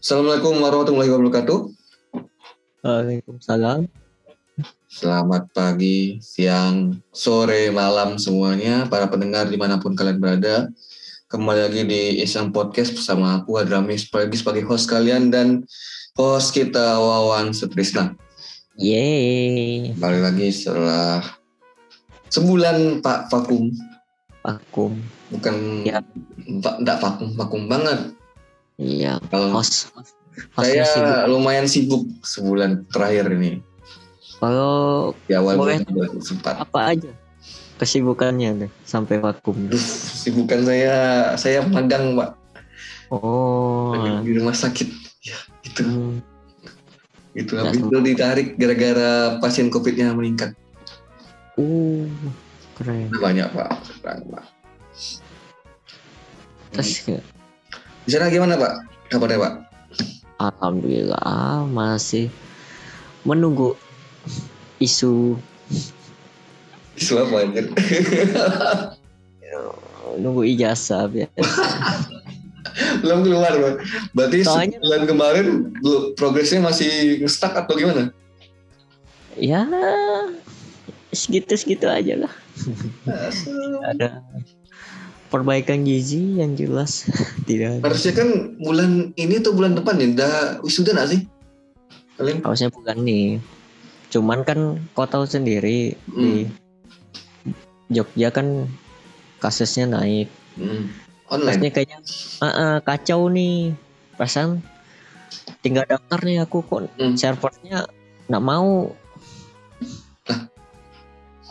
Assalamualaikum warahmatullahi wabarakatuh. Waalaikumsalam. Selamat pagi, siang, sore, malam semuanya, para pendengar dimanapun kalian berada. Kembali lagi di Islam Podcast bersama aku, Adrami, sebagai host kalian dan host kita, Wawan Sutrisna. Yeay. Kembali lagi setelah sebulan Pak vakum. Vakum. Bukan, ya. Enggak vakum banget. Iya, host saya sibuk. lumayan sibuk sebulan terakhir ini. Kalau di awal boleh 2024. apa aja kesibukannya deh sampai vakum? Sibukan saya magang, Pak. Oh. Di rumah sakit. Ya, gitu. Gitu. Habis Ya, itu ditarik gara-gara pasien COVID-nya meningkat. Keren. Banyak, Pak. Terus di sana gimana, Pak? Kabarnya, Pak? Alhamdulillah masih menunggu isu apa anjir? nunggu ijazah biasa. Belum keluar, Pak. Berarti Soalnya sebulan kemarin progresnya masih nge-stuck atau gimana? Ya segitu aja lah. Ada perbaikan gizi yang jelas tidak. Harusnya kan bulan ini tuh bulan depan ya udah wisuda nggak sih? Kalian? Harusnya bukan nih. Cuman kan kau tahu sendiri di Jogja kan kasusnya naik. Online. Terusnya kayaknya kacau nih. Perasaan tinggal daftar nih aku kok servernya nggak mau.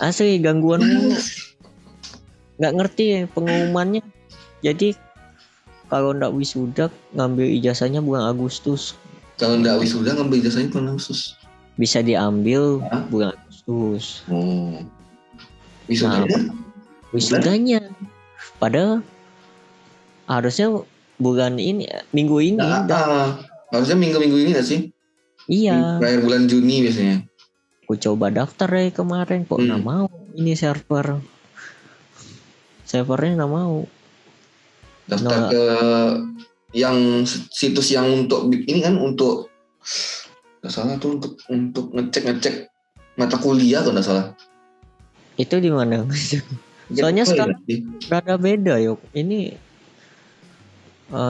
Asli gangguan mulu. Nggak ngerti pengumumannya. Jadi kalau nggak wisuda ngambil ijazahnya bulan Agustus. Kalau nggak wisuda ngambil ijazahnya bulan Agustus. Bisa diambil bulan Agustus. Wisudanya. Padahal harusnya bulan ini, minggu ini. Harusnya minggu-minggu ini nggak sih? Iya. Terakhir bulan Juni biasanya. Aku coba daftar kemarin kok nggak mau ini servernya nggak mau. Daftar ke yang situs yang untuk ini kan untuk nggak salah tuh untuk ngecek mata kuliah kalau nggak salah. Itu di mana? Soalnya sekarang rada beda yuk. Ini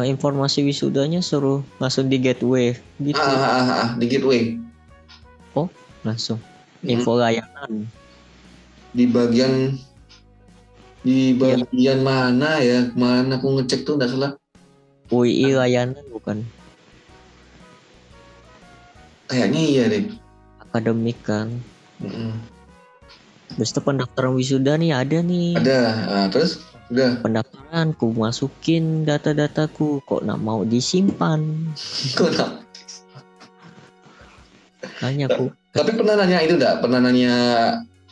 informasi wisudanya suruh langsung di gateway gitu. Di gateway. Oh langsung info layanan. Di bagian mana ya? Mana aku ngecek tuh nggak salah. UI layanan bukan? Kayaknya iya deh. Akademik kan. Terus itu pendaftaran wisuda nih ada nih. Ada. Terus udah. Pendaftaran ku masukin data-dataku kok nggak mau disimpan. Kok nggak? Tanya aku. Tapi pernah nanya itu enggak? Pernah nanya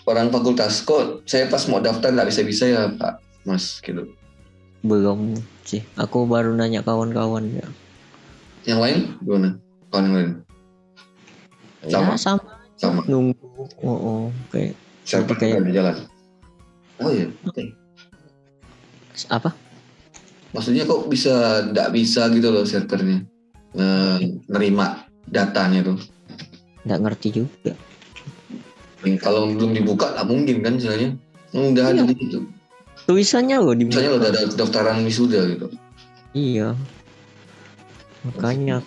orang fakultas, kok saya pas mau daftar nggak bisa-bisa ya Pak Mas gitu? Belum sih, aku baru nanya kawan-kawan ya. Yang lain gimana? Kawan yang lain? Sama. Nunggu. Kayak. Siapa kayak jalan? Oh iya. Okay. Apa? Maksudnya kok nggak bisa gitu loh servernya nerima datanya tuh? Nggak ngerti juga. Kalau belum dibuka nggak mungkin kan misalnya. Udah ada di situ. Tulisannya loh dibuka. Misalnya udah ada daftaran wisuda gitu. Iya. Makanya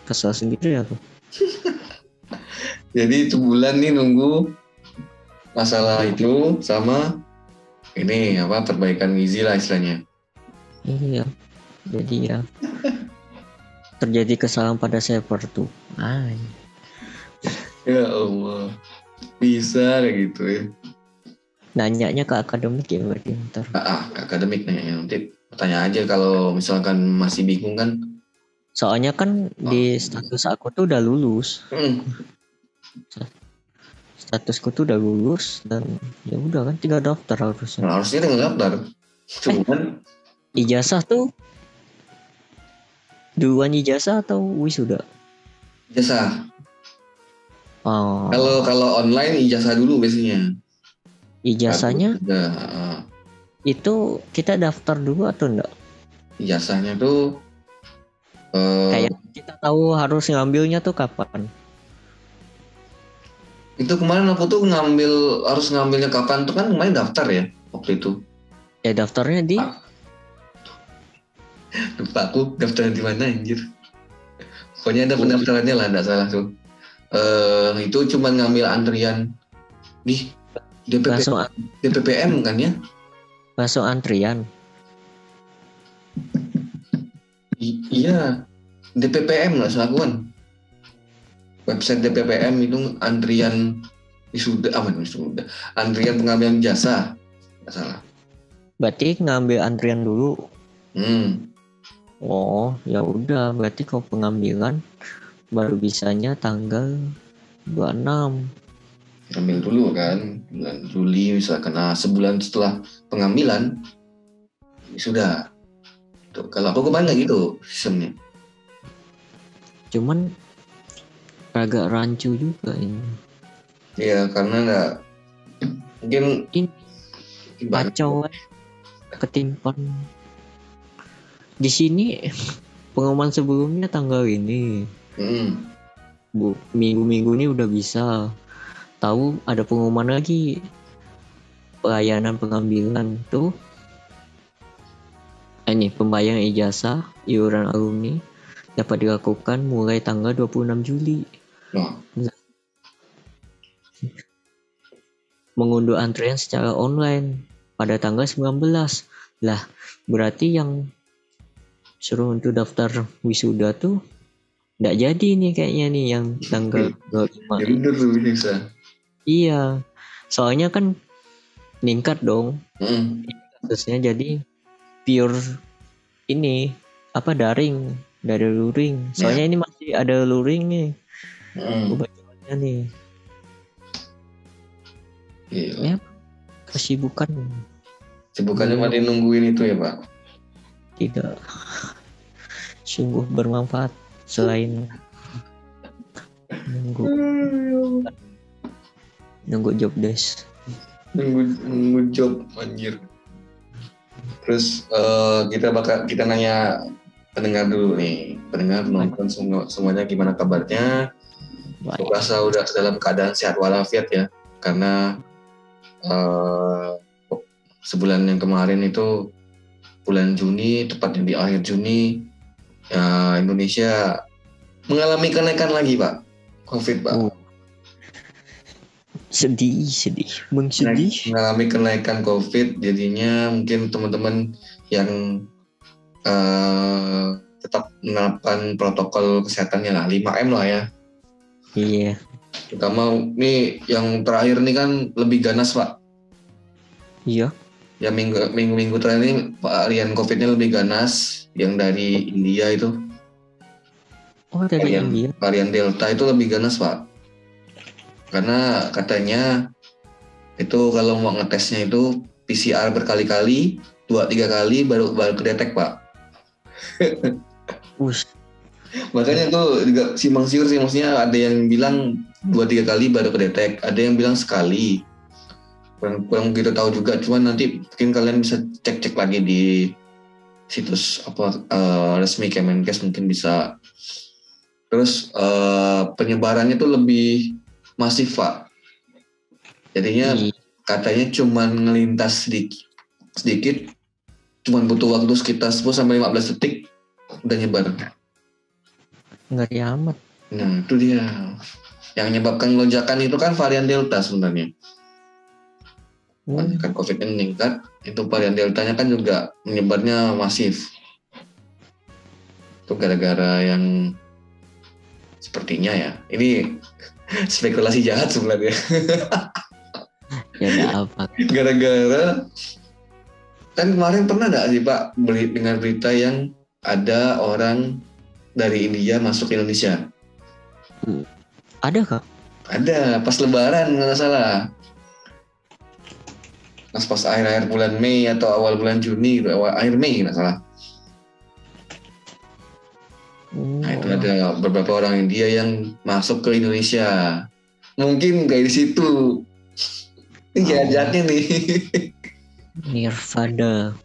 kesal sendiri aku. Jadi sebulan nih nunggu masalah itu sama ini perbaikan gizi lah istilahnya. Iya. Jadi ya terjadi kesalahan pada server tuh. Ya Allah, bisa kayak gitu ya. Nanyanya ke akademik ya berarti ntar. Ke akademik nanya nanti tanya aja kalau misalkan masih bingung kan. Soalnya kan di status aku tuh udah lulus. Statusku tuh udah lulus dan ya udah kan tinggal daftar harusnya. Harusnya tinggal daftar. Cuman ijazah tuh duluan ijazah atau wisuda? Ijazah. Kalau online ijazah dulu biasanya. Ijazahnya itu kita daftar dulu atau enggak? Ijazahnya tuh Kayak kita tahu harus ngambilnya tuh kapan? Itu kemarin aku tuh harus ngambilnya kapan tuh kan kemarin daftar ya waktu itu. Ya daftarnya di Lupa aku daftar di mana anjir. Pokoknya ada pendaftarannya lah, enggak salah tuh. Itu cuma ngambil antrian di DPPM kan ya? Masuk antrian. Iya, DPPM lah selakuan. Website DPPM itu antrian wisuda, antrian pengambilan jasa, nggak salah. Berarti ngambil antrian dulu. Oh, ya udah. Berarti kalau pengambilan baru bisanya tanggal 26. Ambil dulu kan, bulan Juli misalkan, sebulan setelah pengambilan sudah. Tuh, kalau aku kemarin nggak gitu sistemnya. Cuman agak rancu juga ini. Iya, karena nggak mungkin ini kacau ketimpan. Di sini pengumuman sebelumnya tanggal ini. Minggu-minggu ini udah bisa. Tahu ada pengumuman lagi pelayanan pengambilan tuh. Ini pembayaran ijazah iuran alumni dapat dilakukan mulai tanggal 26 Juli. Mengunduh antrian secara online pada tanggal 19. Lah, berarti yang suruh untuk daftar wisuda tuh nggak jadi nih kayaknya nih yang tanggal 25. Ya bener tuh bisa. Iya, soalnya kan meningkat dong. Kasusnya jadi pure ini daring, dari luring. Soalnya ini masih ada luring nih. Kebacaannya nih. Ya, kesibukannya masih nungguin itu ya Pak? Tidak. Sungguh bermanfaat selain nunggu job desk. Nunggu job anjir. Terus kita nanya pendengar dulu nih, pendengar penonton semuanya gimana kabarnya? Rasa udah dalam keadaan sehat walafiat ya, karena sebulan yang kemarin itu bulan Juni, tepatnya di akhir Juni, Indonesia mengalami kenaikan lagi Pak, COVID Pak. Sedih. Mengalami kenaikan COVID, jadinya mungkin teman-teman yang tetap menerapkan protokol kesehatannya lah, 5M lah ya. Iya. Terutama nih yang terakhir nih kan lebih ganas Pak. Iya. Ya minggu terakhir ini varian COVID-nya lebih ganas, yang dari India itu. Oh, dari India. Varian Delta itu lebih ganas Pak. Karena katanya itu kalau mau ngetesnya itu PCR berkali-kali, 2-3 kali baru kedetek Pak. Makanya tuh juga simpang siur sih, maksudnya ada yang bilang 2-3 kali baru kedetek, ada yang bilang sekali. Kurang begitu tahu juga, cuman nanti mungkin kalian bisa cek lagi di situs resmi Kemenkes mungkin bisa. Terus penyebarannya tuh lebih masif Pak. Jadinya katanya cuman ngelintas sedikit, cuman butuh waktu sekitar 10-15 detik udah nyebar. Ngeri amat. Nah itu dia. Yang menyebabkan lonjakan itu kan varian Delta sebenarnya. Kan COVID-nya meningkat, itu varian Deltanya kan juga menyebarnya masif. Itu gara-gara yang sepertinya ya. Ini spekulasi jahat sebenarnya. Ya enggak apa. Gara-gara kan kemarin pernah nggak sih Pak dengar berita yang ada orang dari India masuk ke Indonesia? Ada kah? Ada, pas Lebaran nggak salah. Pas akhir bulan Mei atau awal bulan Juni, akhir Mei nggak salah. Nah itu ada beberapa orang India yang masuk ke Indonesia. Mungkin kayak di situ. Ini jahat-jahatnya nih. Nirvana.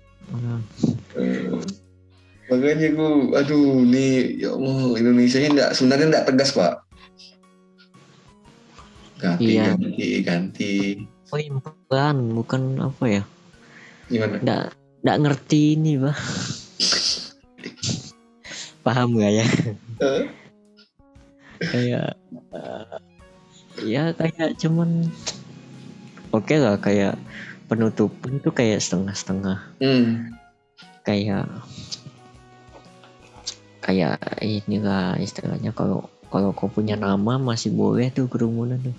Makanya aduh nih ya Allah, Indonesia nya sebenarnya nggak tegas Pak. Iya. Ganti. Oh, impan, bukan apa ya? Gimana? Nggak ngerti ini, Bah. Paham gak ya? Kayak ya kayak cuman oke lah, kayak penutupan tuh kayak setengah-setengah. Kayak inilah istilahnya, kalau kau punya nama masih boleh tuh kerumunan tuh.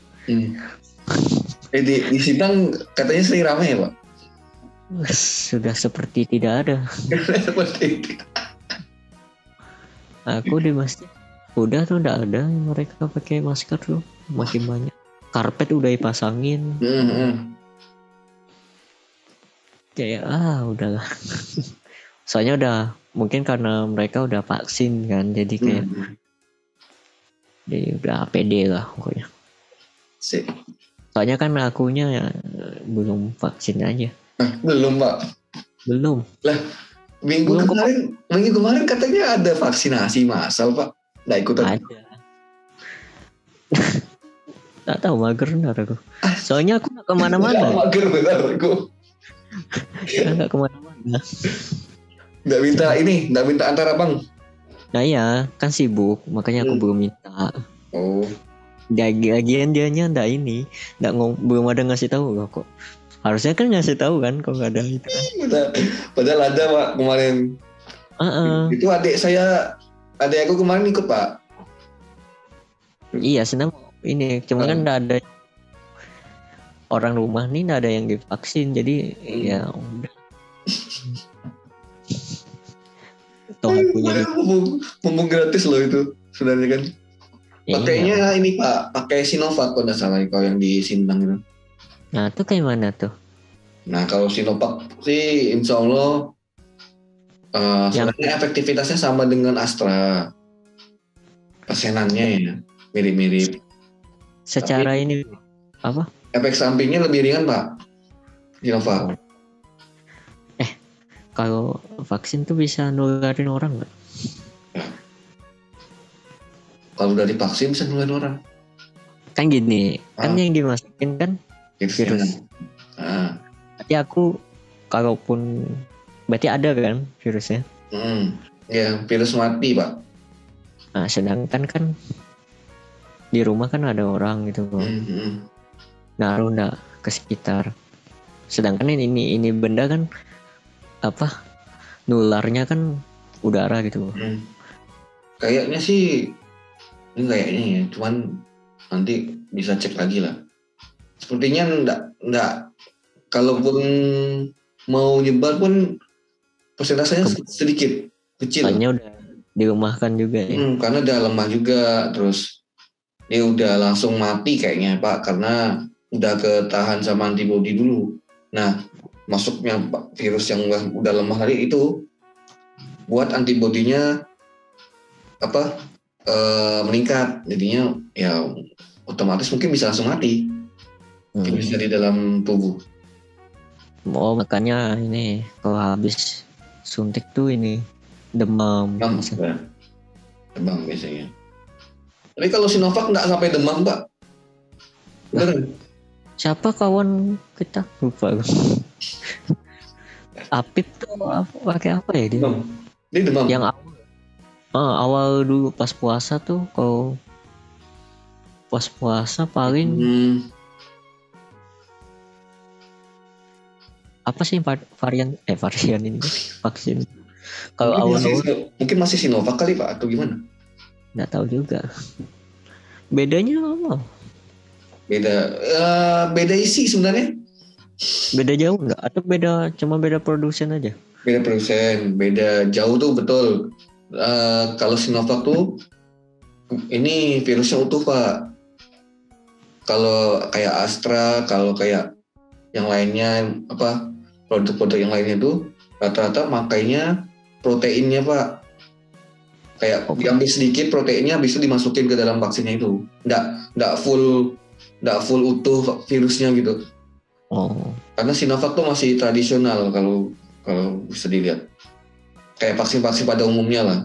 Di Sintang katanya sering ramai ya Pak? Sudah seperti tidak ada. Seperti itu. Aku di masjid udah tuh udah ada mereka pakai masker tuh, makin banyak. Karpet udah dipasangin. Kayak udahlah. Soalnya udah mungkin karena mereka udah vaksin kan, jadi kayak jadi udah pede lah pokoknya. Soalnya kan akunya belum vaksin aja. Belum Pak. Belum. Lah minggu kemarin katanya ada vaksinasi massal Pak. Nggak ikutan. Ada. Tak tahu, mager benar aku. Soalnya aku nggak kemana-mana. Mager benar aku. Nggak kemana-mana. Nggak minta antar abang. Nah iya, kan sibuk, makanya aku belum minta. Oh. Lagian dianya belum ada ngasih tahu kok. Harusnya kan ngasih tahu kan kalau nggak ada itu kan. Padahal ada Pak kemarin. Itu adik aku kemarin ikut Pak. Iya, senang ini, cuma kan nggak ada orang rumah nih, nggak ada yang divaksin, jadi ya udah. Toh akunya mumpung gratis loh itu sebenarnya kan. Pakainya ini Pak, pakai Sinovac kalau nggak salah kalau yang di Sintang itu. Nah itu kayak mana tuh? Nah kalau Sinovac sih insya Allah sebenarnya efektivitasnya sama dengan Astra. Persenannya ya mirip-mirip. Secara tapi, ini apa? Efek sampingnya lebih ringan Pak, Sinovac. Kalau vaksin tuh bisa nularin orang nggak? Kalau udah divaksin bisa nularin orang. Kan gini, kan yang dimasukin kan virus. Berarti aku kalaupun berarti ada kan virusnya? Ya virus mati Pak. Nah sedangkan kan di rumah kan ada orang gitu loh. Naruh nggak ke sekitar. Sedangkan ini benda kan apa nularnya kan udara gitu. Kayaknya sih ini kayaknya ya, cuman nanti bisa cek lagi lah. Sepertinya enggak kalaupun mau nyebar pun persentasenya sedikit, kecil. Soalnya udah dirumahkan juga ya. Karena udah lemah juga, terus dia udah langsung mati kayaknya Pak, karena udah ketahan sama antibodi dulu. Nah masuknya virus yang udah lemah tadi itu buat antibodinya meningkat, jadinya ya otomatis mungkin bisa langsung mati virusnya di dalam tubuh. Makanya ini kalau habis suntik tuh ini demam biasanya. Tapi kalau Sinovac nggak sampai demam Pak. Bener. Siapa kawan kita lupa. Apip tuh pakai apa ya dia? Dia demam. Yang awal dulu pas puasa tuh, kalau pas puasa paling apa sih varian ini vaksin? Kalau awal mungkin masih Sinovac kali Pak atau gimana? Nggak tahu juga. Bedanya apa? Beda isi sebenarnya. Beda jauh nggak? Atau cuma beda produsen aja? Beda produsen, beda jauh tuh betul. Kalau Sinovac tuh ini virusnya utuh Pak. Kalau kayak Astra, kalau kayak yang lainnya produk-produk yang lainnya tuh rata-rata makainya proteinnya Pak. Kayak diambil sedikit proteinnya, habis itu dimasukin ke dalam vaksinnya itu. Nggak full utuh virusnya gitu. Karena Sinovac tuh masih tradisional kalau bisa dilihat. Kayak vaksin-vaksin pada umumnya lah.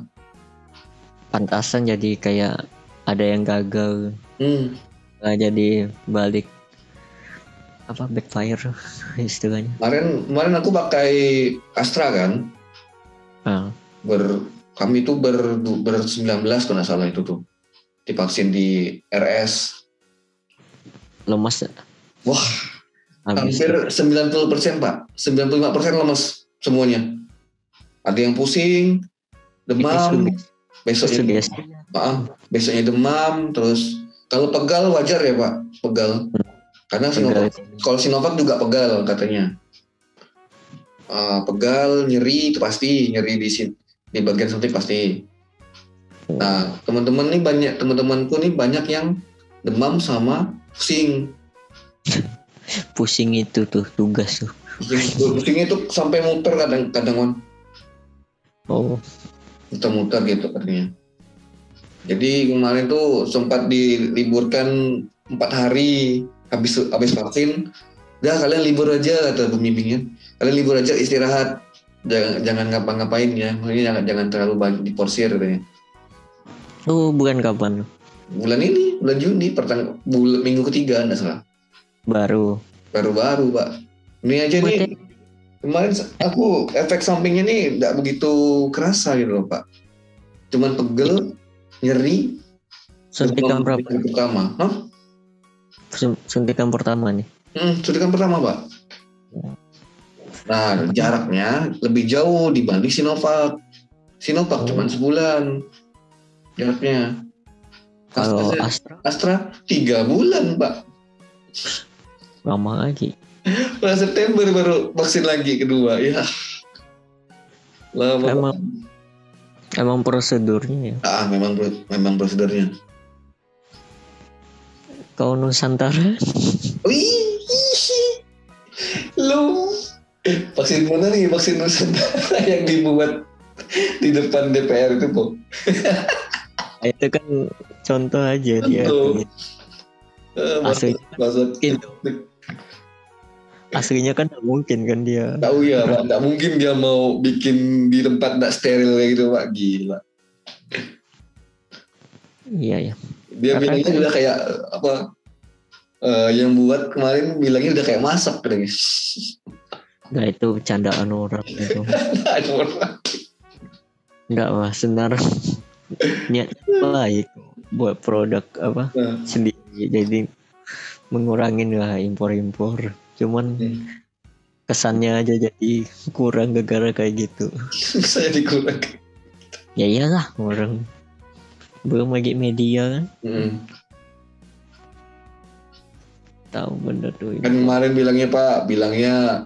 Pantasan jadi kayak ada yang gagal, nggak jadi balik apa backfire istilahnya. Kemarin aku pakai Astra kan. Kami itu ber 19 kalau nggak salah itu tuh divaksin di RS. Lemas. Wah, hampir 90% Pak. 95% lemas semuanya. Ada yang pusing, demam, besoknya demam, terus kalau pegal wajar ya Pak, pegal. Karena kalau Sinovac juga pegal katanya. Pegal, nyeri itu pasti, nyeri di bagian suntik pasti. Nah, teman-temanku nih banyak yang demam sama pusing. Pusing itu tuh tugas tuh. Pusing itu sampai muter kadang-kadang. Muter-muter gitu katanya. Jadi kemarin tuh sempat diliburkan 4 hari habis vaksin. Udah kalian libur aja kata pembimbingnya. Kalian libur aja istirahat. Jangan ngapa-ngapain ya. Makanya jangan terlalu banyak diporsir katanya. Bukan kapan? Bulan ini, bulan Juni, minggu ketiga enggak salah. Baru Pak. Ini aja nih. Kemarin aku efek sampingnya nih enggak begitu kerasa gitu loh Pak. Cuman pegel, nyeri. Suntikan berapa? Pertama. Suntikan pertama nih. Suntikan pertama Pak. Nah, jaraknya lebih jauh dibanding Sinovac. Cuma sebulan jaraknya. Kalau Astra 3 bulan Pak. Lama lagi. Bulan September baru vaksin lagi kedua ya. Lama. Emang prosedurnya ya? Memang prosedurnya. Kau Nusantara? Lu vaksin mana nih? Vaksin Nusantara yang dibuat di depan DPR itu kok. Itu kan contoh aja dia. Aslinya kan tidak mungkin kan dia. Tahu ya Pak, tidak mungkin dia mau bikin di tempat tidak steril kayak gitu Pak, gila. Iya ya. Dia bilangnya udah kayak apa? Yang buat kemarin bilangnya udah kayak masak katanya. Nah itu candaan orang itu. Enggak lah, sebenarnya niat baik buat produk apa sendiri, jadi mengurangin lah impor. Cuman kesannya aja jadi kurang gara-gara kayak gitu. Saya dikurang. Ya iyalah orang belum lagi media kan. Tahu bener tuh. Kan kemarin bilangnya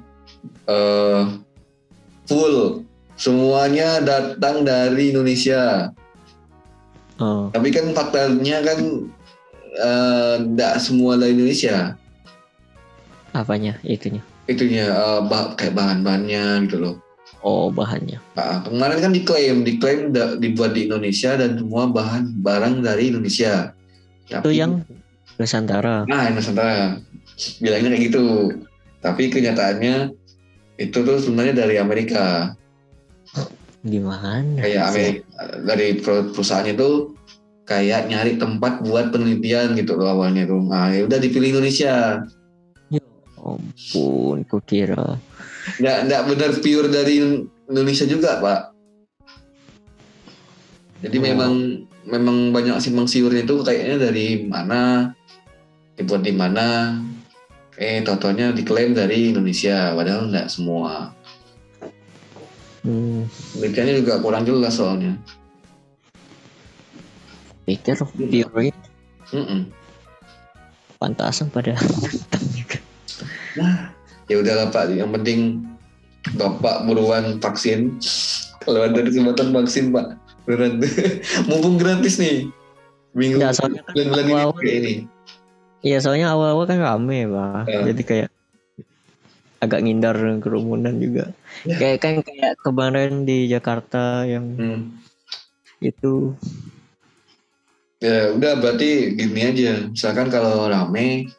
full semuanya datang dari Indonesia. Tapi kan faktanya kan tidak semua dari Indonesia. Apanya itunya? Kayak bahan-bahannya gitu loh. Bahannya. Kemarin kan diklaim dibuat di Indonesia dan semua barang dari Indonesia. Itu yang Nusantara. Nusantara. Bilangnya kayak gitu. Tapi kenyataannya itu tuh sebenarnya dari Amerika. Gimana? Kayak Amerika, dari perusahaannya tuh kayak nyari tempat buat penelitian gitu loh awalnya tuh. Ya udah dipilih Indonesia. Ya ampun, kukira. Nggak benar pure dari Indonesia juga Pak. Jadi memang banyak simpang siurnya itu kayaknya dari mana, dibuat di mana. Totalnya diklaim dari Indonesia, padahal nggak semua. Penelitiannya juga kurang jelas soalnya. Pikir pure. Pantasan pada juga. Nah, ya udahlah Pak, yang penting Bapak buruan vaksin. Kalau ada kesempatan vaksin Pak, beneran. Mumpung gratis nih. Bulan-bulan ini. Iya, soalnya awal-awal kan rame Pak. Jadi kayak agak ngindar kerumunan juga. Kayak kemarin di Jakarta yang itu. Ya udah, berarti gini aja. Misalkan kalau rame,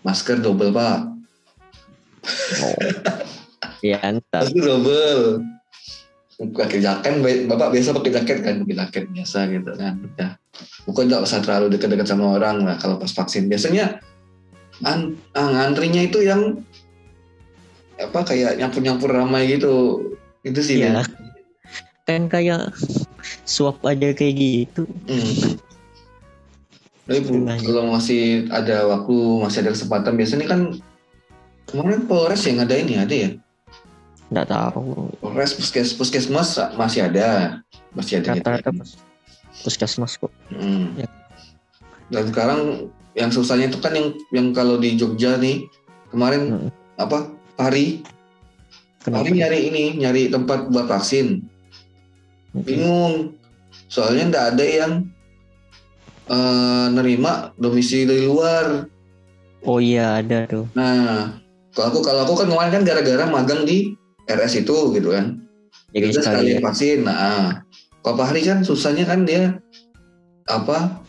masker double Pak. Ya entah. Masker double. pakai jaket, bapak biasa pakai jaket kan, pakai jaket biasa gitu kan. Ya, bukan nggak usah terlalu dekat-dekat sama orang lah kalau pas vaksin. Biasanya ngantrinya itu yang apa kayak nyampur-nyampur ramai gitu, itu sih. Ya kan kayak swab aja kayak gitu. Tapi kalau masih ada waktu, masih ada kesempatan, biasanya kan kemarin Polres yang ada ini ada ya? Nggak tahu. Polres puskesmas masih ada Rata-rata puskesmas kok. Ya. Dan sekarang yang susahnya itu kan yang kalau di Jogja nih kemarin apa Pari nyari tempat buat vaksin. Bingung soalnya nggak ada yang nerima domisili dari luar. Oh iya ada tuh. Nah kalau aku kan kemarin kan gara-gara magang di RS itu gitu kan. Jadi sekali vaksin. Nah kalau Pak Hari kan susahnya kan dia apa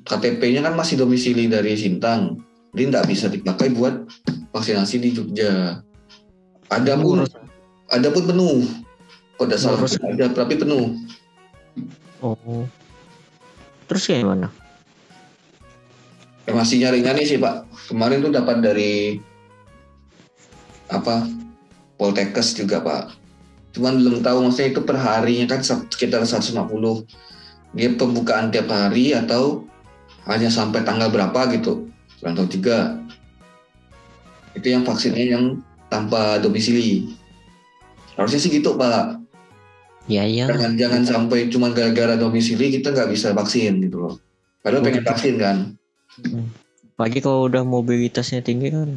KTP-nya kan masih domisili dari Sintang, jadi nggak bisa dipakai buat vaksinasi di Jogja. Ada pun penuh. Kok tidak salah ada tapi penuh. Oh. Terus kayak mana? Ya, masih nyari sih Pak. Kemarin tuh dapat dari apa Poltekkes juga Pak. Cuman belum tahu maksudnya itu per harinya kan sekitar 150. Dia pembukaan tiap hari atau hanya sampai tanggal berapa gitu. Kurang tahu juga. Itu yang vaksinnya yang tanpa domisili. Harusnya sih gitu Pak. Iya. Jangan sampai cuma gara-gara domisili kita nggak bisa vaksin gitu loh. Padahal pengen vaksin kan. Pagi kalau udah mobilitasnya tinggi kan.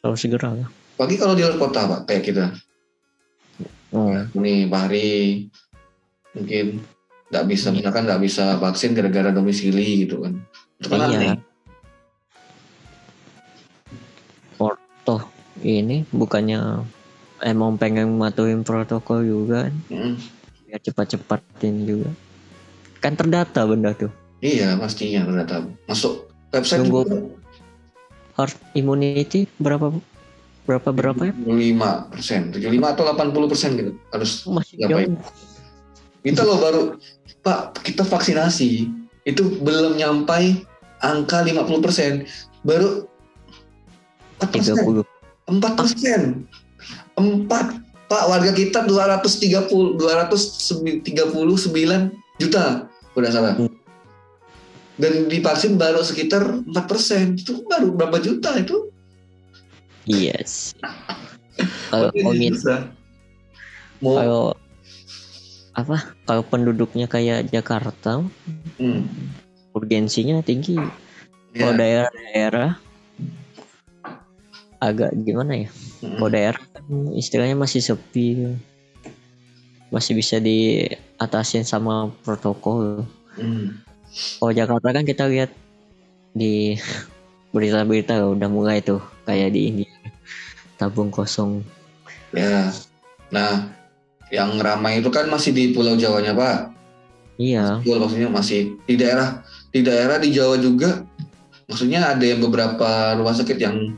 Harus segera lah. Pagi kalau di luar kota Pak kayak kita. Nih Pak Hari mungkin nggak bisa misalkan nggak bisa vaksin gara-gara domisili gitu kan. Itu kan aneh. Toh ini bukannya emang pengen mematuhin protokol juga kan? Biar cepat-cepatin juga. Kan terdata benda tuh. Iya pastinya terdata. Masuk website juga. Herd immunity berapa ya? 75%, 75 atau 80% gitu harus jauh. Kita loh baru Pak kita vaksinasi itu belum nyampai angka 50%, baru 4%. 4%. 4 Pak, warga kita 239 juta udah salah. Dan divaksin baru sekitar 4%. Itu baru berapa juta itu? Yes. Kalau penduduknya kayak Jakarta, urgensinya tinggi. Kalau daerah-daerah agak gimana ya? Kalau daerah kan istilahnya masih sepi, masih bisa diatasin sama protokol. Kalau Jakarta kan kita lihat di berita-berita udah mulai tuh kayak di India tabung kosong. Ya, nah yang ramai itu kan masih di Pulau Jawanya Pak. Iya. Maksudnya masih di daerah di Jawa juga. Maksudnya ada yang beberapa rumah sakit yang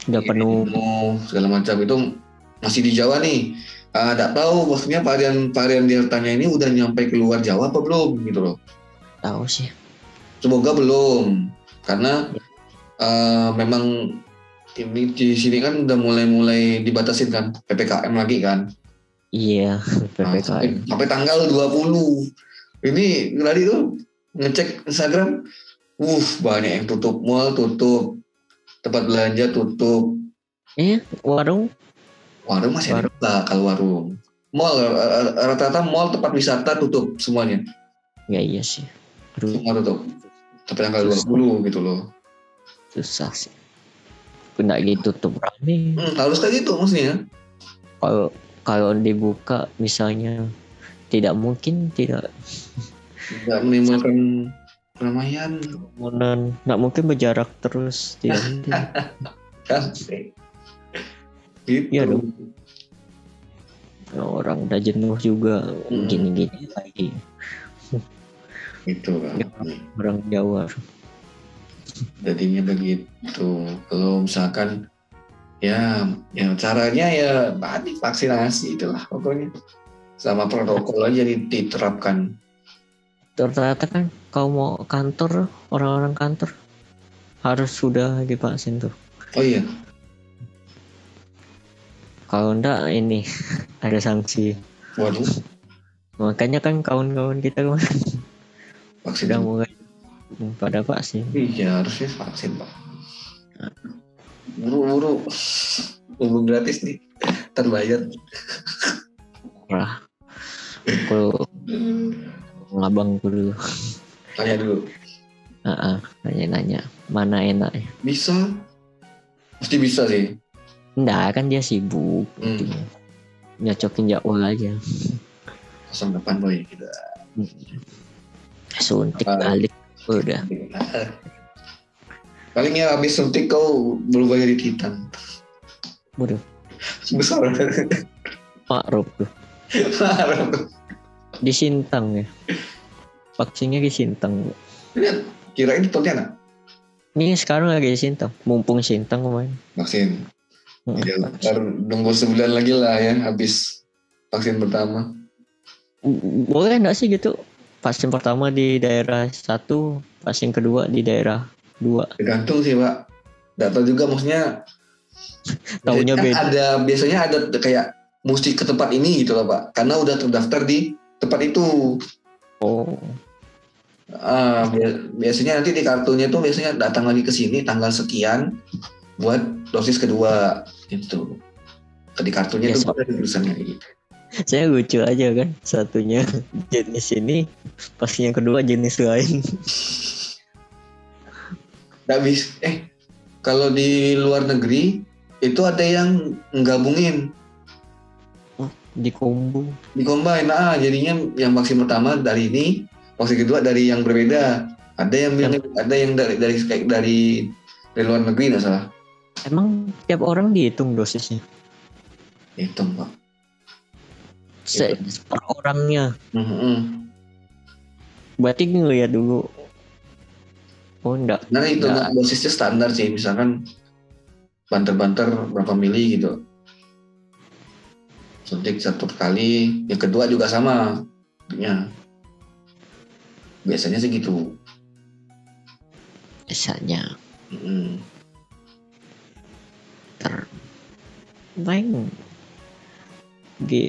udah penuh segala macam itu masih di Jawa nih. Nggak tahu maksudnya varian Deltanya ini udah nyampe keluar Jawa apa belum gitu loh. Tahu sih. Semoga belum karena memang ini di sini kan udah mulai dibatasin kan PPKM lagi kan. Iya, PPKM. Sampai tanggal 20. Ini tadi tuh ngecek Instagram, banyak yang tutup, mall tutup, tempat belanja tutup. Warung masih ada kalau warung. Mall rata-rata mall tempat wisata tutup semuanya. Ya iya sih. Semua tutup. Sampai tanggal 20 gitu loh. Susah sih. Nggak gitu tuh rame. Harus kayak gitu maksudnya. Kalau dibuka misalnya tidak mungkin tidak menimbulkan keramaian. Nggak mungkin berjarak terus tidak mungkin. Gitu. Ya dong. Orang udah jenuh juga gini-gini lagi. Itu kan. Orang Jawa. Jadinya begitu. Kalau misalkan Ya, caranya ya tadi vaksinasi itulah pokoknya. Sama protokol aja diterapkan. Ternyata kan kalau mau kantor, orang-orang kantor harus sudah divaksin tuh. Oh iya, Kalau enggak ini ada sanksi. waduh, Makanya kan kawan-kawan kita kemarin vaksin sudah dulu. mulai pada vaksin. Iya, harusnya vaksin, Pak. Buru-buru, buru gratis nih, terbayar. Wah, aku ngabangku dulu. Tanya dulu, Nanya mana enaknya. bisa? Pasti bisa sih. Enggak, kan dia sibuk. Nyocokin jadwal aja. 08 boy kita. Suntik balik udah. Paling ya habis suntik kau berubah jadi titan. Waduh, Besar. Makruf tuh. Di Sintang ya. Vaksinnya di Sintang. Lihat, kirain di Pontianak. Ini sekarang lagi di Sintang. Mumpung Sintang kemarin. Vaksin. Ya, ntar nunggu sebulan lagi lah ya habis vaksin pertama. Boleh enggak sih gitu? Vaksin pertama di daerah 1, vaksin kedua di daerah 2. Tergantung sih Pak. Nggak tahu juga maksudnya. Taunya beda. Biasanya ada kayak mesti ke tempat ini gitu loh Pak. Karena udah terdaftar di tempat itu. Oh. Biasanya nanti di kartunya tuh biasanya datang lagi ke sini tanggal sekian buat dosis kedua gitu. Di kartunya Ya, tuh ada tulisannya gitu. Saya lucu aja kan, satunya jenis ini, pas yang kedua jenis lain. Nggak bisa. Kalau di luar negeri itu ada yang menggabungin Di combo. di combine. Jadinya yang vaksin pertama dari ini, vaksin kedua dari yang berbeda. Ada yang bilang ada yang dari luar negeri nggak salah. Emang tiap orang dihitung dosisnya? Hitung Pak. Per orangnya. Berarti ngeliat dulu. Oh enggak. Nah itu dosisnya standar sih, misalkan banter-banter berapa mili gitu. Suntik 1 kali, yang kedua juga sama. Biasanya sih gitu. Biasanya. Main.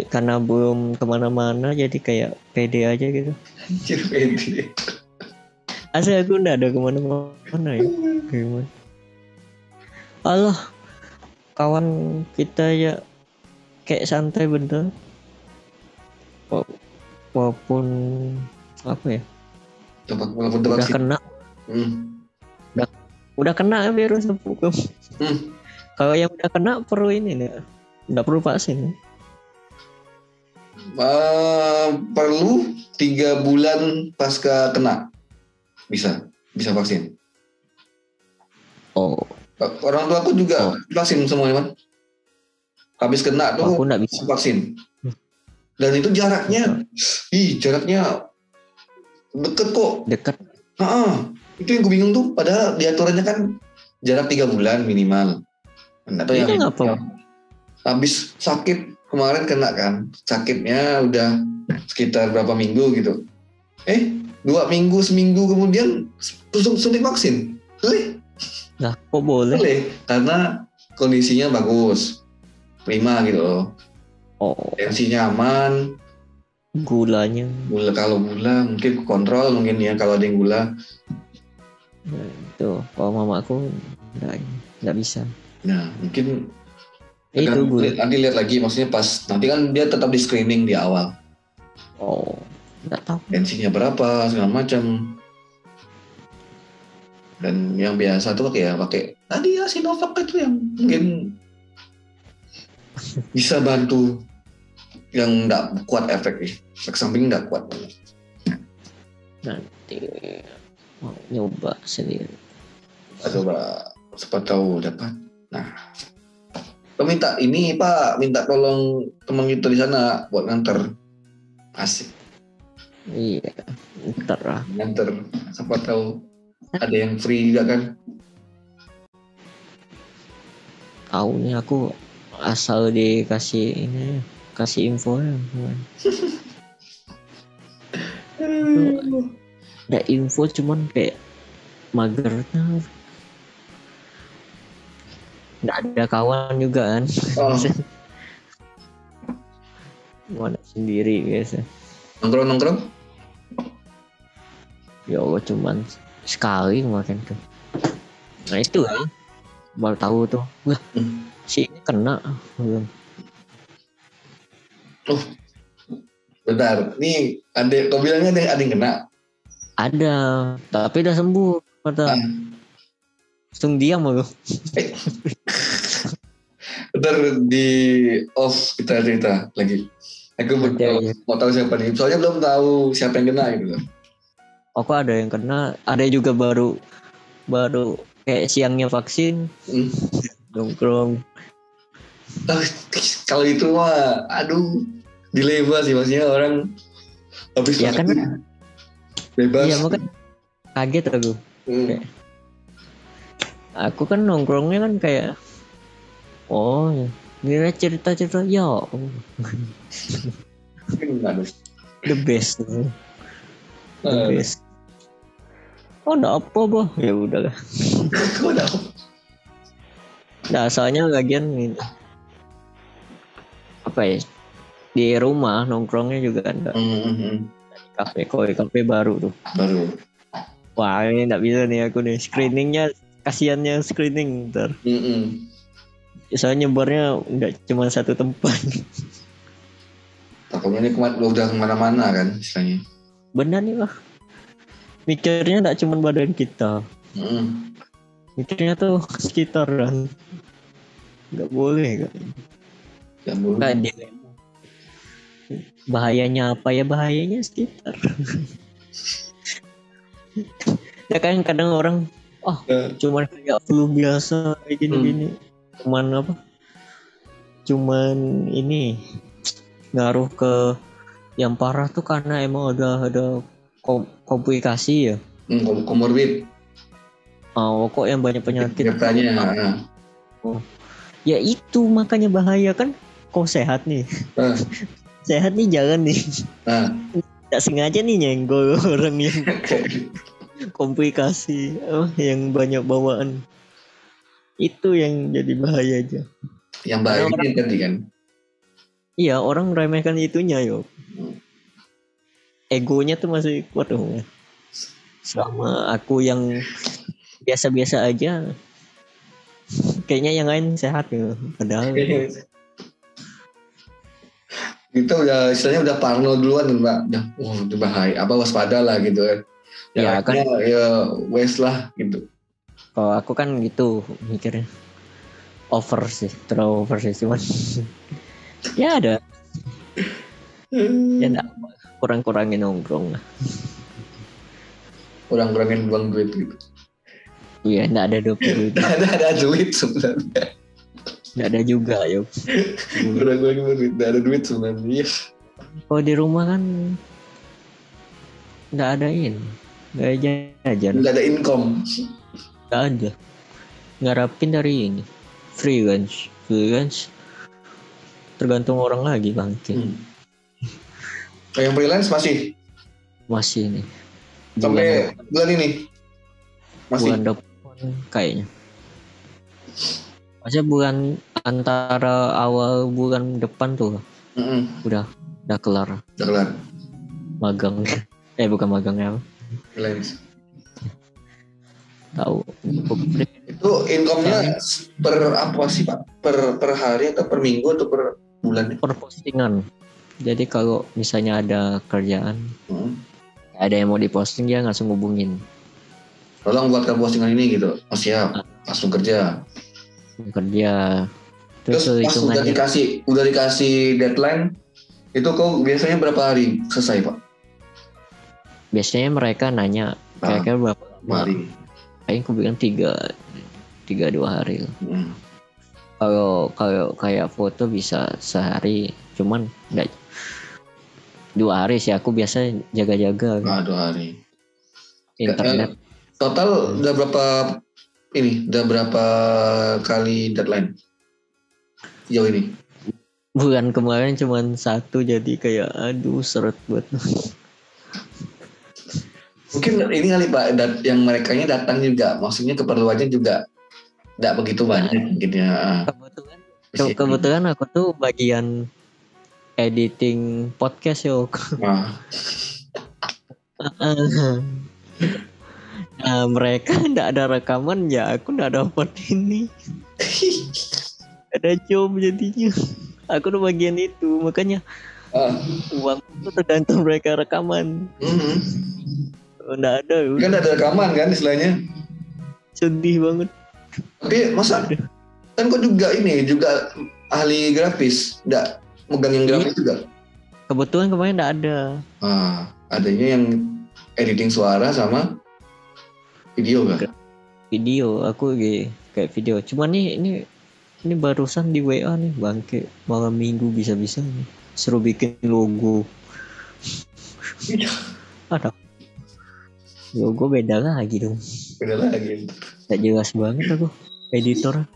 Karena belum kemana-mana jadi kayak pede aja gitu. Anjir pede. Asli aku nggak ada kemana-mana ya. Gimana? Allah, kawan kita ya kayak santai bener. Walaupun apa ya? Walaupun udah kena. Udah kena virus bukan? Kalau yang udah kena perlu ini nggak perlu vaksin. Perlu 3 bulan pasca kena bisa vaksin. Oh. Orang tua aku juga vaksin semuanya kan. Habis kena tuh aku nggak bisa vaksin. Dan itu jaraknya deket kok. Deket. Itu yang gue bingung tuh. Padahal di aturannya kan jarak 3 bulan minimal. Atau yang habis sakit kemarin kena kan. Sakitnya udah sekitar berapa minggu gitu. 2 minggu, seminggu kemudian suntik vaksin. Nah, kok boleh? Karena kondisinya bagus. Prima gitu loh. Tensinya aman. Gulanya. Kalau gula mungkin kontrol mungkin ya kalau ada yang gula. Tuh, kalau mama aku nggak bisa. Nah, mungkin itu nanti lihat lagi maksudnya pas nanti kan dia tetap di screening di awal. Nggak tahu. Tensinya berapa segala macam. Dan yang biasa tuh pakai tadi ya Sinovac itu yang mungkin bisa bantu yang nggak kuat efeknya. Efek samping nggak kuat. Nanti mau nyoba sendiri. Coba siapa tahu dapat. Nah, minta tolong teman kita di sana buat nganter. Asik. Iya, ntar lah. Nganter, siapa tahu ada yang free juga kan. tahu nih aku asal dikasih ini, kasih info ya. Ada info cuman kayak magernya, nggak ada kawan juga kan. Oh. Mana sendiri biasa. Nongkrong Ya Allah cuman sekali kemarin tuh. Nah itu ya, baru tahu tuh. Wah, si ini kena. Oh, bentar, nih kau bilangnya ada yang kena? Ada, tapi udah sembuh. Kata, langsung diam aku. Bentar di off kita cerita lagi. Aku mau tahu siapa nih. Soalnya belum tahu siapa yang kena gitu. Aku ada yang kena, ada juga baru kayak siangnya vaksin. Nongkrong. Kalau itu mah, aduh, dilema sih maksudnya orang habis ya vaksin kan, bebas. Iya makanya kaget aku. Kayak, aku kan nongkrongnya kan kayak, oh ini cerita-cerita ya. The best. The best. Oh enggak apa boh, ya udahlah. Nah soalnya lagian ini apa ya, di rumah nongkrongnya juga kan kafe baru tuh. Wah ini nggak bisa nih aku nih, screeningnya kasiannya screening ntar. Soalnya nyebarnya nggak cuma satu tempat. Takutnya ini udah kemana-mana kan istilahnya. Benar nih lah. Mikirnya nggak cuma badan kita. Mikirnya tuh sekitaran. Nggak boleh kan. Nggak boleh. Bahayanya apa ya, bahayanya sekitar. Ya kan kadang orang cuman kayak flu biasa kayak gini-gini. Cuman ini ngaruh ke yang parah tuh karena emang ada komplikasi ya. Komorbid. Kok yang banyak penyakit. Ya itu makanya bahaya kan. Kok sehat nih. Sehat nih jangan nih. Nggak sengaja nih nyenggol orang yang komplikasi, yang banyak bawaan. Itu yang jadi bahaya aja. Yang bahaya ini tadi kan. Iya, orang meremehkan itunya yo. Egonya tuh masih kuat dong. Sama aku yang biasa-biasa aja, kayaknya yang lain sehat ya. Padahal kita udah istilahnya udah parno duluan Mbak. Udah bahaya. Waspada lah gitu kan. Ya kan. Ya wes lah gitu. Kalau aku kan gitu mikirnya. Terlalu over sih cuman. Ya ada. Ya enggak, kurang-kurangin nongkrong lah. Kurang-kurangin buang duit gitu. Iya, enggak ada duit. ada duit sebenarnya. Enggak ada juga, yuk. Kurang-kurangin duit, enggak ada duit sebenarnya. Kalau di rumah kan enggak ada ini. Enggak ada jajan. Enggak ada income. Enggak ada. Ngarapin dari ini. Freelance. Tergantung orang lagi bangkit. Yang freelance masih nih. Sampai bulan ini masih. Bulan depan kayaknya. Maksudnya bulan antara awal bulan depan tuh. Udah kelar. Magang. Bukan magangnya apa? Freelance. Tahu. Itu income-nya per apa sih Pak? Per hari atau per minggu atau per bulan? Per postingan. Jadi kalau misalnya ada kerjaan, ada yang mau diposting dia langsung hubungin. Tolong buatkan postingan ini gitu. Oh siap, langsung kerja. Terus pas udah dikasih deadline, itu kok biasanya berapa hari selesai Pak? Biasanya mereka nanya kira-kira berapa hari? Kayaknya aku bilang 3-2 hari. Kalau kayak foto bisa sehari, cuman enggak 2 hari sih, aku biasa jaga-jaga. 2 hari. Internet. Total udah berapa kali deadline? jauh ini? Bulan kemarin cuman 1, jadi kayak aduh seret banget. Mungkin ini kali Pak, yang merekanya datang juga, maksudnya keperluannya juga tidak begitu banyak mungkin ya. Kebetulan aku tuh bagian editing podcast yo. Nah, mereka ndak ada rekaman ya, aku ndak dapat ini. Ada job jadinya. Aku udah bagian itu, makanya uang itu tergantung mereka rekaman. Nggak ada. Kan ada rekaman kan istilahnya. Sedih banget. Tapi masa kan kok juga ahli grafis, nggak megangin grafis juga? Kebetulan kemarin nggak ada. Adanya yang editing suara sama video kan? Video, aku kayak video. Cuman ini barusan di WA nih, bangke malam minggu bisa-bisa nih. Seru bikin logo. Ada logo beda lagi dong. Beda lagi. Gak jelas banget aku editor.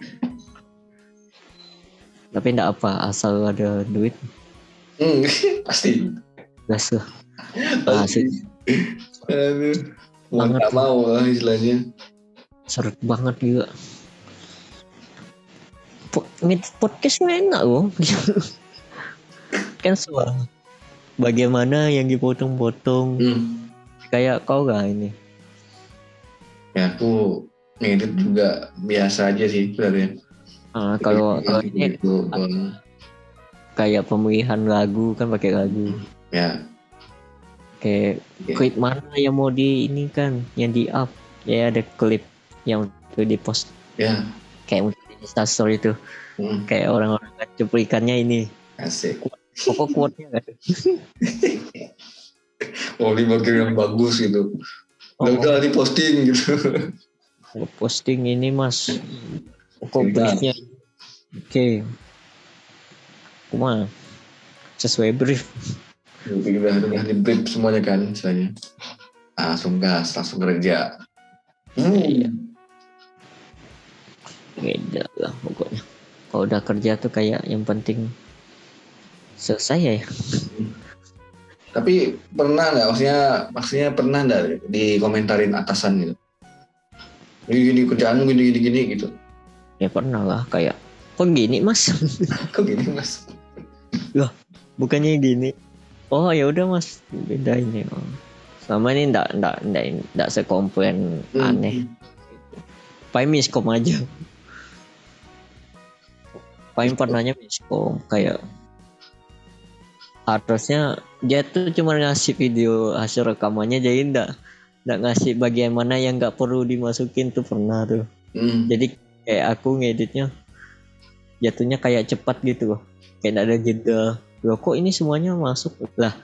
Tapi enggak apa, asal ada duit. Pasti. Gas lah. Pasti. Aduh. Nggak mau lah istilahnya. Seret banget juga. Podcast enak loh. Kan suara bagaimana yang dipotong-potong. Kayak kau gak ini? Ya aku ngedit juga biasa aja sih sebenarnya. Kalau ini gitu, kayak pemilihan lagu kan pakai lagu. Ya. Kayak klip mana yang mau di ini kan, yang di up, ya ada klip yang tuh di post. Ya. Kayak untuk Instastory itu. Kayak orang-orang kan cuplikannya ini. Asik. Pokok quote-nya kan. Di bagian yang bagus gitu. Udah di posting gitu. Posting ini mas. Kok briefnya. Oke. Cuma sesuai brief. Udah di brief semuanya kan misalnya. Langsung gas, langsung kerja. Iya. Beda lah pokoknya. Kalau udah kerja tuh kayak yang penting selesai ya. Tapi pernah nggak, maksudnya pernah nggak dikomentarin atasan gitu? Gini kerjaan gini gitu. Ya pernah lah, kayak kok gini mas? Kok gini mas? Loh, bukannya gini. Oh ya udah mas, beda ini. Sama ini ndak sekomplain aneh. Paling miskom aja. Paling pernahnya miskom kayak harusnya dia tuh cuma ngasih video hasil rekamannya, jadi ndak ngasih bagian mana yang nggak perlu dimasukin tuh pernah tuh. Jadi kayak aku ngeditnya jatuhnya kayak cepat gitu loh, kayak nggak ada jeda. Loh kok ini semuanya masuk lah.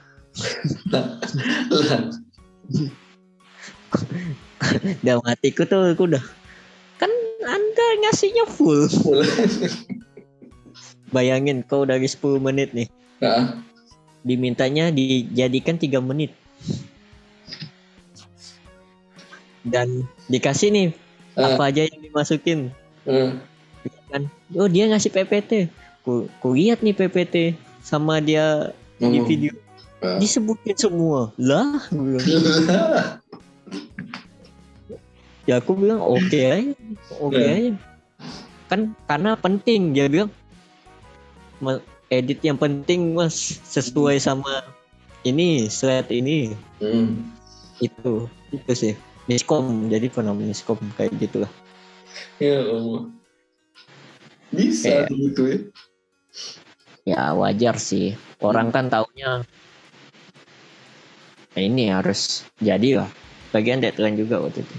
Dalam hatiku tuh aku udah kan anda ngasihnya full. Bayangin kau dari 10 menit nih. Dimintanya dijadikan 3 menit. Dan dikasih nih apa aja yang dimasukin. Kan, oh dia ngasih PPT. Ku lihat nih PPT sama dia di video. Disebutin semua. Lah, ya aku bilang oke aja. Kan karena penting, dia bilang edit yang penting mas, sesuai sama ini slide ini. Itu sih miskom, jadi pernah miskom kayak gitulah. Ya Allah, bisa gitu ya? Ya wajar sih, orang kan taunya ini harus jadi lah. Bagian deadline juga waktu itu.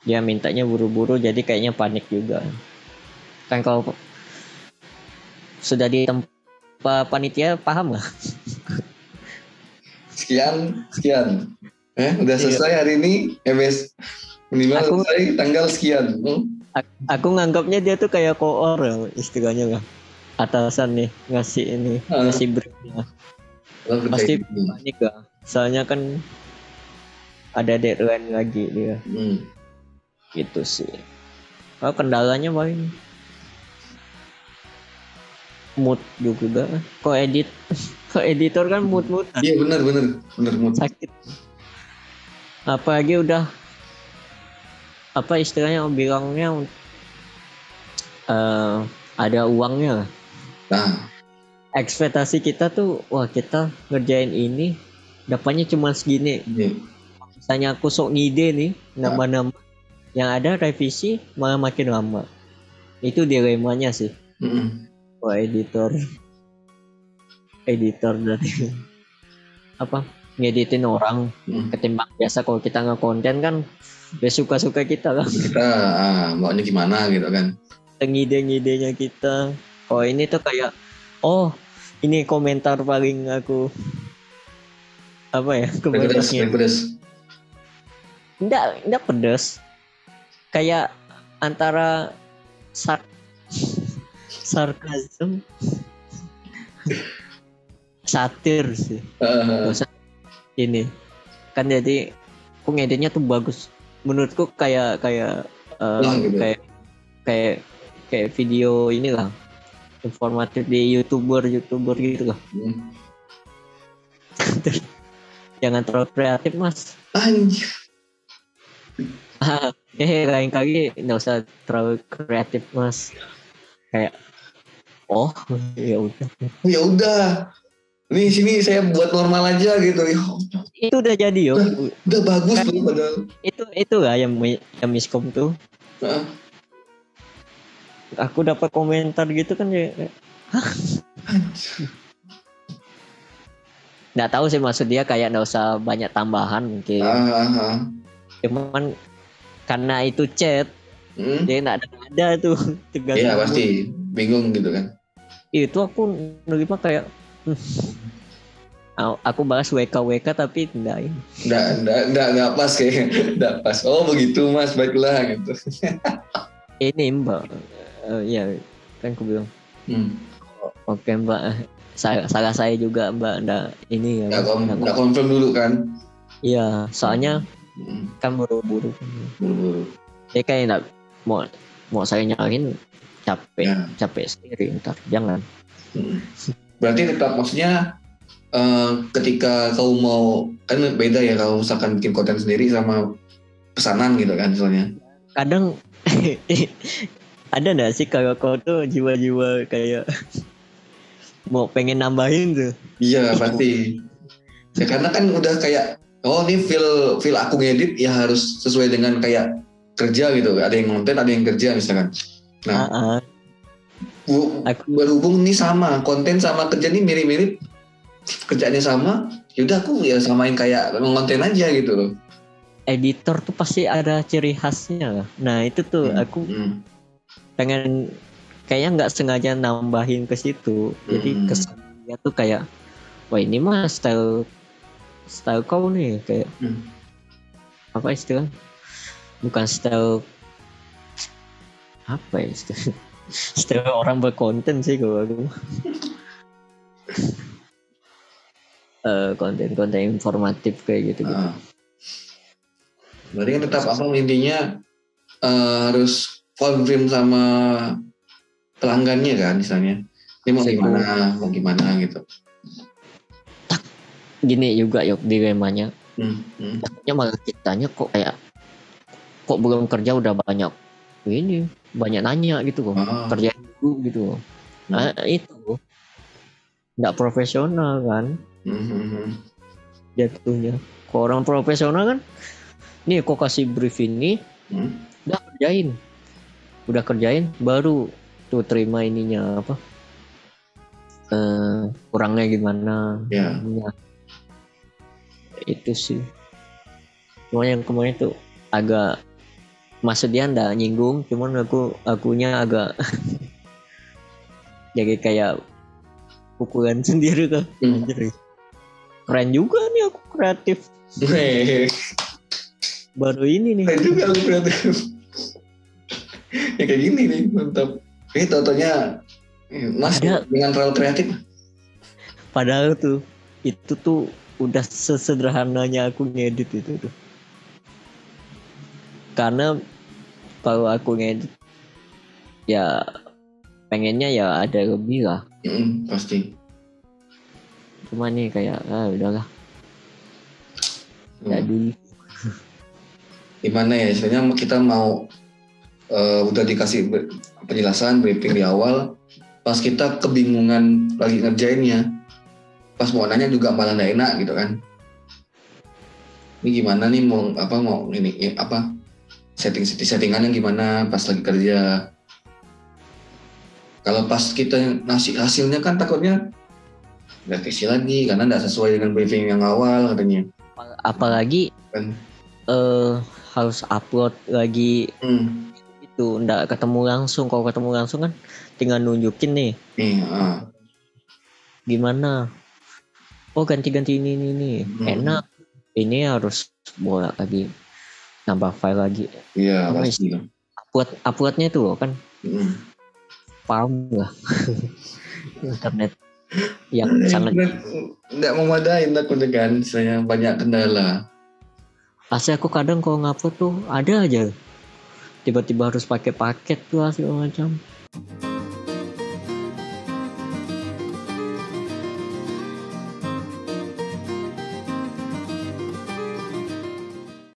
Dia mintanya buru-buru, jadi kayaknya panik juga. Kan kalau sudah di tempat panitia paham nggak? Sekian. Udah selesai hari ini, MS minimal selesai tanggal sekian. Aku nganggapnya dia tuh kayak koor istilahnya lah. Atasan nih ngasih briefnya. Pasti panik lah. Soalnya kan ada deadline lagi dia. Gitu sih. Kalau kendalanya paling mood juga. Kok editor kan mood Iya benar mood. sakit. Apalagi udah apa istilahnya bilangnya ada uangnya. Nah, Ekspektasi kita tuh wah kita ngerjain ini dapatnya cuma segini. iya. Misalnya aku sok ngide nih nambah-nambah, yang ada revisi malah makin lama. Itu dilemanya sih. Wah editor dari apa ngeditin orang ketimbang biasa kalau kita nge-konten kan ya suka-suka kita kan. Kita maunya gimana gitu kan. Ngide-ngidenya kita. Oh ini tuh kayak ini komentar paling aku apa ya komentarnya pedas. Enggak pedas. Kayak antara sarkasm satir sih. Ini kan jadi aku ngeditnya tuh bagus. Menurutku kayak gitu. kayak video inilah informatif di youtuber gitu lah. Jangan terlalu kreatif mas. Anjir. Lain kali nggak usah terlalu kreatif mas. Kayak ya udah. Nih sini saya buat normal aja gitu. Itu udah jadi yo. Udah bagus kan, tuh padahal. Itu lah yang miskom tuh. Aku dapat komentar gitu kan ya. Nggak tahu sih maksud dia kayak nggak usah banyak tambahan mungkin. Cuman karena itu chat, dia nggak ada tuh. Iya pasti bingung gitu kan. Itu aku nerima kayak aku bahas WK tapi enggak pas kayak enggak pas. Oh begitu mas, baiklah gitu. Ini mbak ya kan aku bilang oke mbak, salah saya juga mbak, enggak ini ya enggak confirm dulu kan. Iya soalnya kan buru-buru ya kayak enggak mau saya nyalain capek sendiri ntar jangan. Berarti tetap maksudnya ketika kau mau kan beda ya kalau misalkan bikin konten sendiri sama pesanan gitu kan soalnya. Kadang ada nggak sih kalau kau tuh jiwa-jiwa kayak mau pengen nambahin tuh? Iya pasti. Ya karena kan udah kayak ini feel aku ngedit ya harus sesuai dengan kayak kerja gitu. Ada yang ngonten, ada yang kerja misalkan. Nah, berhubung nih sama konten sama kerja nih mirip-mirip, kerjaannya sama, yaudah aku ya samain kayak ngonten aja gitu loh. Editor tuh pasti ada ciri khasnya. Nah itu tuh aku pengen kayaknya nggak sengaja nambahin ke situ. Jadi kesannya tuh kayak wah ini mah style kau nih kayak apa istilah? Bukan style apa ya istilah? Style orang berkonten sih kalau aku. Konten-konten informatif kayak gitu. Berarti kan tetap intinya harus confirm sama pelanggannya kan misalnya. Ini mau gimana gitu. Gini juga yuk dilemanya. Takutnya malah kitanya kok belum kerja udah banyak nanya gitu kok. Kerja dulu gitu. Nah itu nggak profesional kan. Jatuhnya. Kalau orang profesional kan nih kok kasih brief ini udah kerjain baru tuh terima ininya apa kurangnya gimana itu sih. Cuma yang kemarin tuh agak maksudnya nggak nyinggung, cuman akunya agak jadi kayak pukulan sendiri kan. Keren juga nih aku kreatif. Baru ini nih. Keren juga aku kreatif. Ya kayak gini nih, mantap. Tau-taunya Mas dengan terlalu kreatif. Padahal itu tuh udah sesederhananya aku ngedit itu tuh. Karena kalau aku ngedit ya pengennya ya ada lebih lah. Pasti. Cuma nih kayak udahlah, nggak dulu. Gimana ya, istilahnya kita mau udah dikasih penjelasan briefing di awal, pas kita kebingungan lagi ngerjainnya, pas mau nanya juga malah nggak enak gitu kan. Ini gimana nih mau ini settingannya gimana pas lagi kerja. Kalau pas kita ngasih hasilnya kan takutnya nggak kisi lagi karena nggak sesuai dengan briefing yang awal katanya. Apalagi Kan. Harus upload lagi itu nggak ketemu langsung. Kalau ketemu langsung kan tinggal nunjukin nih. Gimana? Oh ganti-ganti ini. Enak. Ini harus bolak lagi, nambah file lagi. Iya pasti. Uploadnya itu loh kan. Paham lah. Internet yang sangat nggak memadain takutnya kan, misalnya banyak kendala. Asli aku kadang kalau ngupload tuh ada aja tiba-tiba harus pakai paket tuh segala macam.